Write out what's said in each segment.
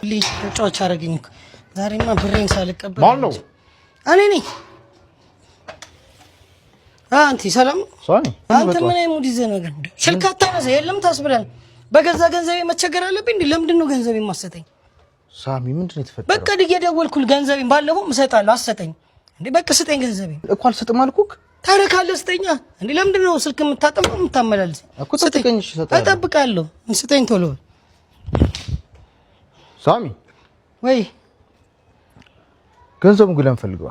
ልጅ ጮች አረጋኝ እኮ ዛሬማ ብሬን ሳልቀበል ማን ነው? እኔ ነኝ። አንቲ ሰላም ሳኒ አንተ ምን ሙድ ይዘህ ነው ግን ስልክ አታነሳ የለም ታስብላል። በገዛ ገንዘቤ መቸገር አለብኝ እንዴ? ለምንድን ነው ገንዘቤ ማሰጠኝ? ሳሚ ምንድን ነው የተፈጠረው? በቃ እየደወልኩል ገንዘቤን ባለፈው እሰጣለሁ አሰጠኝ እንዴ? በቃ ስጠኝ ገንዘቤን እኮ አልሰጥም አልኩህ። ታረካለህ ስጠኛ እንዴ? ለምንድን ነው ስልክ የምታጠፋው የምታመላልስ? እኮ ስጠኝ እሰጣለሁ። እጠብቃለሁ ስጠኝ ቶሎ። ሳሚ ወይ ገንዘቡን ግን ለምፈልገው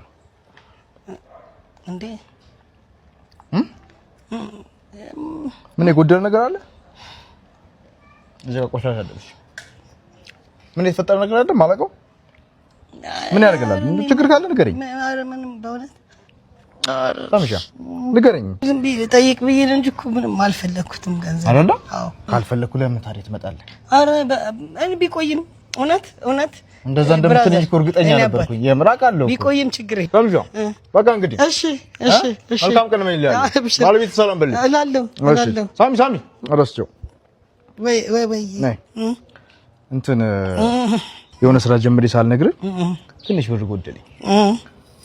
እንዴ? ምን የጎደለ ነገር አለ? እዚህ ጋር ቆሻሻ አይደለሽ። ምን የተፈጠረ ነገር አለ ማለቀው? ምን ያደርግላል? ችግር ካለ ንገረኝ። ኧረ ምንም በእውነት ታምሻ ንገረኝ። ዝም ብዬ ጠይቅ ብዬ እንጂ እኮ ምንም አልፈለኩትም ገንዘብ አይደለ? አዎ ካልፈለኩ ለምን ታዲያ ትመጣለህ? ኧረ እኔ ቢቆይም እውነት እንደዛ እንደምትለኝ እኮ እርግጠኛ ነበርኩኝ። የምራቅ አለው ቢቆይም ችግር የለም። ታምሻ በቃ እንግዲህ እሺ መልካም ቀን ነው ይላል። ባለቤት ሰላም በልኝ እላለሁ። ሳሚ አረስቸው ወይ ነይ እንትን የሆነ ስራ ጀምሬ ሳልነግርህ ትንሽ ብር ጎደለኝ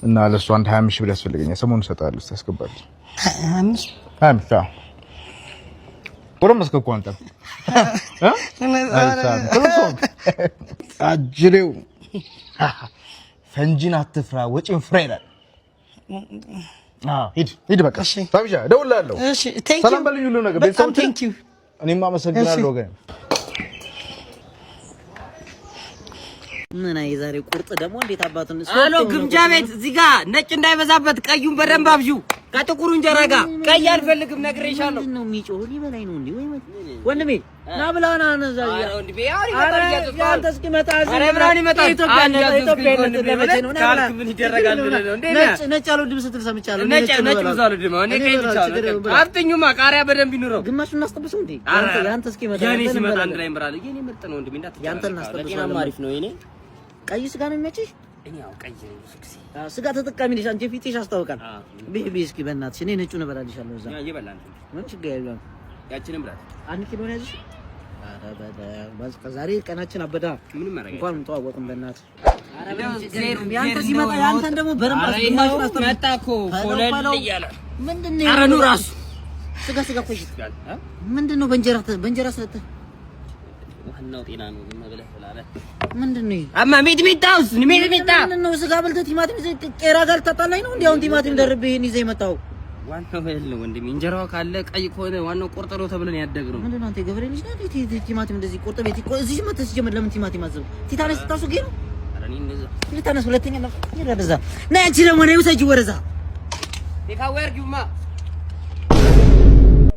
እና ለእሱ አንድ 25 ሺህ ብር ያስፈልገኛል። ሰሞኑን እሰጥሃለሁ። ታስገባለህ? 25 አዎ። ወደ መስከኩ አንተ አጅሬው ፈንጂን አትፍራ ወጪን ፍራ ይላል። ሂድ በቃ ታብሻ እደውልልሃለሁ። ሰላም በልኝ ሁሉ ነገር ቤተሰቦች። እኔማ አመሰግናለሁ ወገን። ምን አይ ዛሬ ቁርጥ ደግሞ እንዴት አባቱን አሎ ግምጃ ቤት እዚህ ጋር ነጭ እንዳይበዛበት ቀዩን በደንብ አብዢው። ከጥቁሩ እንጀራ ጋር ቀይ አልፈልግም ነግሬሻለሁ። ምንድን ነው የሚጮህ? ሊበላኝ ነው እንዴ? ወይ ወንድሜ ና ብላና ነዛ ያ ወንድሜ ያው ይመጣል ያንተ እስኪመጣ አረ ብራን ይመጣል። ኢትዮጵያ ለመቼ ነው ና ብላ ምን ይደረጋል ብለህ ነው እንዴ? ነጭ አለው ድምፅ ስትል ሰምቻለሁ። ነጭ ብዛሉ ድም እኔ ከይቻለሁ። አፍጥኙማ ቃሪያ በደንብ ይኑረው። ግማሹን እናስጠብሰው እንዴ? ያንተ እስኪመጣ ያኔ ሲመጣ አንድ ላይ ምራል። የኔ ምርጥ ነው ወንድሜ እንዳትጨርስ። ያንተ እናስጠብሰው። ለጤና አሪፍ ነው የኔ ቀይ ስጋ ነው የሚመችሽ? እኔ ያው ቀይ ነው ፍክሲ ስጋ ተጠቃሚ ነሽ አንቺ። ፊትሽ ያስታውቃል። ቤቢ እስኪ በእናትሽ እኔ ነጩን እበላልሻለሁ። እዛ ይበላል ምን ችግር የለውም። ያቺንም ብላት አንድ ኪሎ ነው ያዝሽ። አረ በቃ ዛሬ ቀናችን አበዳ። ምንም ማረጋ እንኳን ተዋወቅን በእናትህ። ያንተ ሲመጣ ያንተን ደግሞ በረማ መጣ እኮ ፎለል እያለ ምንድነው? ኧረ ኑ ራሱ ስጋ ቆይሽ ምንድነው? በእንጀራ ሰጠ ዋናው ጤና ነው። ዝም ብለህ ብላለ ምንድነው? አማ ሚጥሚጣውስ ምንድነው? ስጋ በልተህ ቲማቲም ቄራ ጋር ተጣላኝ ነው እንዴ? አሁን ቲማቲም ደርቤ ይሄን ይዘህ የመጣው ዋናው ነው ወንድሜ። እንጀራው ካለ ቀይ ከሆነ ዋናው ቁርጥ ነው ተብለን ያደግነው። ምንድነው? አንተ ገበሬ ልጅ ነህ እንዴ? ቲማቲም እንደዚህ ቁርጥ ቤት እዚህ መተህ ሲጀምር ለምን ቲማቲም አዘብ? ቲታነስ ታሱጊ ነው። ኧረ እኔ እንደዛ ቲታነስ ሁለተኛ ነው ይረዳዛ ነይ አንቺ ደግሞ ነይ ውሰጂ ወረዛ ይካወርጊውማ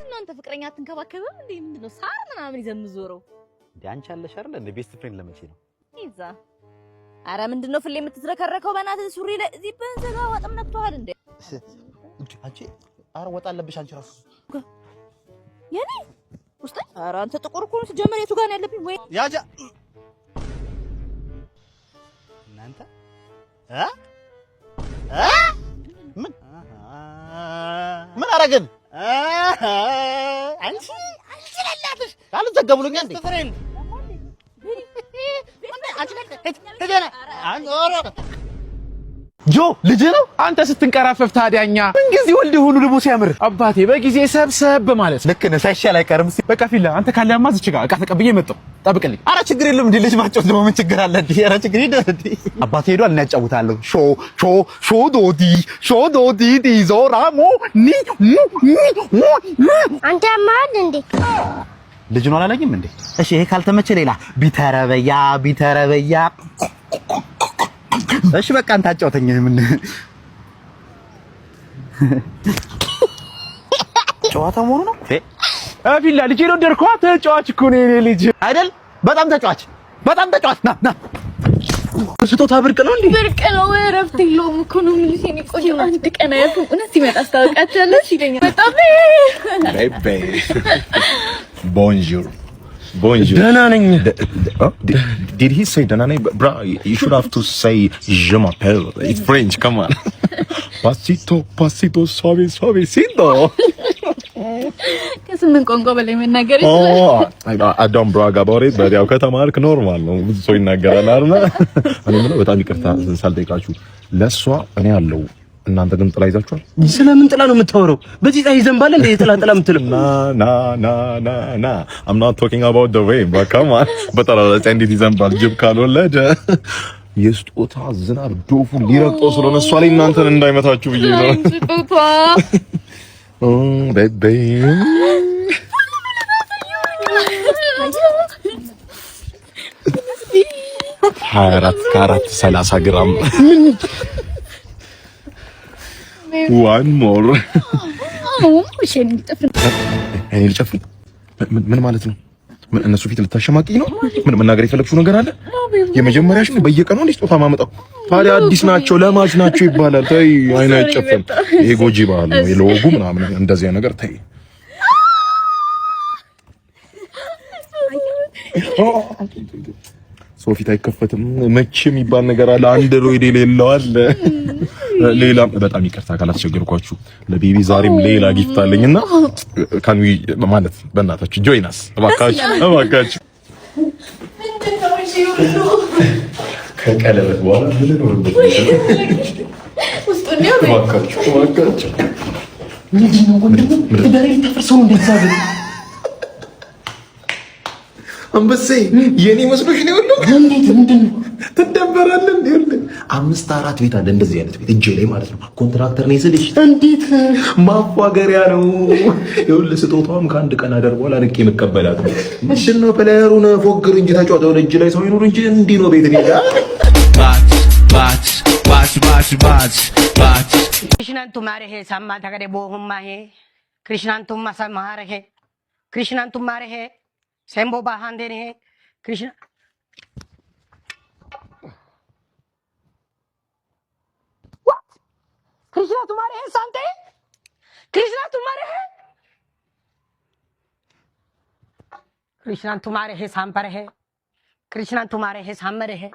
እናንተ ፍቅረኛ አትንከባከብም እንዴ? ምንድነው ሳር ምናምን ይዘምዞረው እንዴ? አንቺ አለሽ አይደል እንዴ? ቤስት ፍሬንድ ለመቼ ነው ይዛ? አረ ምንድነው ፍሌ የምትዝረከረከው? በእናትህ ሱሪ ላይ እዚህ በንዘጋ ወጥም ነክቷል እንዴ? አንቺ አረ ወጣ አለብሽ አንቺ ራሱ የኔ ውስጥ። አረ አንተ ጥቁር እኮ ነው ሲጀመር። የቱ ጋር ነው ያለብኝ? ወይ ያጃ እናንተ ምን አረግን? አንቺ ለላትሽ አልዘገብሉኛ እንዴ? ፍሬንድ ጆ ልጅ ነው አንተ ስትንቀራፈፍ ታዲያኛ ምን ጊዜ ወልድ ሁሉ ልቦ ሲያምር አባቴ በጊዜ ሰብሰብ ማለት ልክ ነህ። ሳይሻል አይቀርም። በቃ ፊላ አንተ ካለያማ ዝች ጋር እቃ ተቀብዬ መጣሁ። ጠብቅልኝ። አረ ችግር የለም እንዴ ልጅ ማጫወት ደግሞ ምን ችግር አለ እንዴ? አረ ችግር የለም እንዴ አባቴ ሄዷል። እኔ ያጫውታለሁ። ሾ ዶዲ ዲዞራሞ ኒ አንተ ማል እንዴ ልጅ ነው አላለኝም እንዴ? እሺ ይሄ ካልተመቸ ሌላ ቢተረበያ እሺ በቃ አንተ አጫውተኝ። ምን ጨዋታ መሆኑ ነው? ፊላ ልጅ ነው ደርኳ። ተጫዋች እኮ ነው የኔ ልጅ አይደል? በጣም ተጫዋች ና ስጦታ ብርቅ ነው እንዴ? ብርቅ ነው። እረፍት የለውም እኮ ነው የሚሉት። የኔ ቆንጆ አንድ ቀን አያልፍም። እውነት ሲመጣ አስታውቃታለሽ ይለኛል። በጣም ቤቤ ቦንጆር ደህና ነኝ። Did he say ደህና ነኝ? Bro, you should have to say je m'appelle. It's French, come on. Pasito, suavecito. ከስምንት ቋንቋ በላይ መናገር ይችላል። አዳም ብራጋ ባሬ በዲያው ከተማርክ ኖርማል ነው። ብዙ ሰው ይናገራል አይደል? እኔ ምነው በጣም ይቅርታ ሳልጠይቃችሁ ለሷ እኔ አለው እናንተ ግን ጥላ ይዛችኋል። ስለምን ጥላ ነው የምታወራው? በዚህ ጣይ ዘንባለ እንደ ጥላ የምትለው ና I'm not talking about the way but come on በጠራ እንዴት ይዘንባል ጅብ ካልወለደ የስጦታ ዝናብ ዶፉ ሊረግጠው ስለሆነ እሷ ላይ እናንተን እንዳይመታችሁ ብዬ ነው። ስጦታ ቤቢ 24 ካራት 30 ግራም one more እኔ ልጨፍን ምን ማለት ነው? እነሱ ፊት ልታሸማቂኝ ነው? ምን መናገር የፈለግሽው ነገር አለ? የመጀመሪያሽ ነው በየቀኑ እንዴ ስጦታ ማመጣው? ታዲያ አዲስ ናቸው ለማች ናቸው ይባላል። ተይ አይና አይጨፈን። ይሄ ጎጂ ባህል ነው የለወጉ ምናምን እንደዚህ ነገር ተይ። ሶፊት አይከፈትም መቼ የሚባል ነገር አለ። አንድሮይድ የሌለው አለ። ሌላም በጣም ይቅርታ ካላስቸገርኳችሁ ለቤቢ ዛሬም ሌላ ጊፍት አለኝና ካን ዊ ማለት በእናታችሁ ጆይን አስ እባካችሁ ከቀለበት በኋላ ምን ነው ውስጥ ነው እባካችሁ አንበሴ የኔ መስሎሽ ነው ያለው። እንዴት ምንድነው ትደበራለህ እንዴ? 5-4 ቤት አለ እንደዚህ አይነት ቤት እጄ ላይ ማለት ነው። ኮንትራክተር ነኝ ስልሽ እንዴት ማፋገሪያ ነው። ይኸውልህ ስጦታውም ከአንድ ቀን አደር በኋላ ልክ የምቀበላት ነው። ምንድነው ፕሌየሩን ፎግር እንጂ ተጫወተው እጅ ላይ ሰው ይኑር እንጂ እንዲህ ነው ቤት ነው። ባት कृष्णन तुम्हारे है सम्मा थगरे बोहुम्मा है कृष्णन तुम समारे है कृष्णन तुम्हारे है सेम्बो बहान देने हैं कृष्ण कृष्णा तुम्हारे हैं शांति कृष्णा तुम्हारे हैं कृष्णा तुम्हारे हैं सांपर है कृष्णा तुम्हारे हैं सांबर है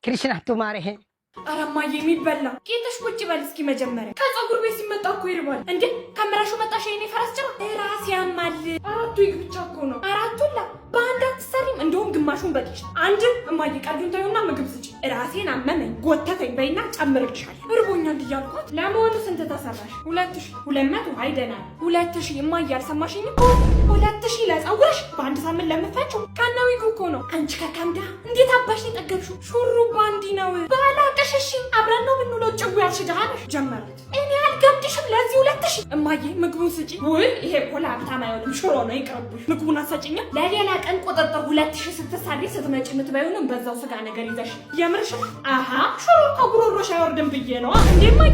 कृष्णा तुम्हारे हैं አረማ የሚበላ ቂጥሽ ቁጭ በል እስኪ መጀመሪያ ከፀጉር ቤት ሲመጣ እኮ ይርባል እንዴ ከምራሹ መጣሽ የኔ ፈረስ ጭራ ራስ ያማል አራቱ ይግብቻ እኮ ነው አራቱላ በአንድ አትሰሪም እንደውም ግማሹን በቂሽ አንድ እማዬ ቀዱን ታዩና ምግብ ስጪ ራሴን አመመኝ ጎተተኝ በይና ጨምርልሻል እርቦኛል እያልኳት ለመሆኑ ስንት ተሰራሽ 2200 አይደናል 2000 እማዬ አልሰማሽኝ እኮ 2000 ለፀጉርሽ በአንድ ሳምንት ለምታችሁ ቀናዊ እኮ ነው አንቺ ከካምዳ እንዴት አባሽ የጠገብሽው ሹሩባ እንዲ ነው ባላቀሽሽ አብረን ነው ምንውለው ጭው ያልሽ ጃለሽ ጀመረት እኔ አልገብድሽም ለዚህ 2000 እማዬ ምግቡን ስጪ ወይ ይሄ ኮላ አብታማ አይሆንም ሽሮ ነው ይቀርብሽ ምግቡን አሰጪኝ ለሌላ ቀን ቁጥጥር 2000 ስትሳሪ ስትመጪ የምትበዩንም በዛው ስጋ ነገር ይዘሽ የምርሽ አሃ ሽሮ ከጉሮሮሽ አይወርድም ብዬ ነው እንዴ እማዬ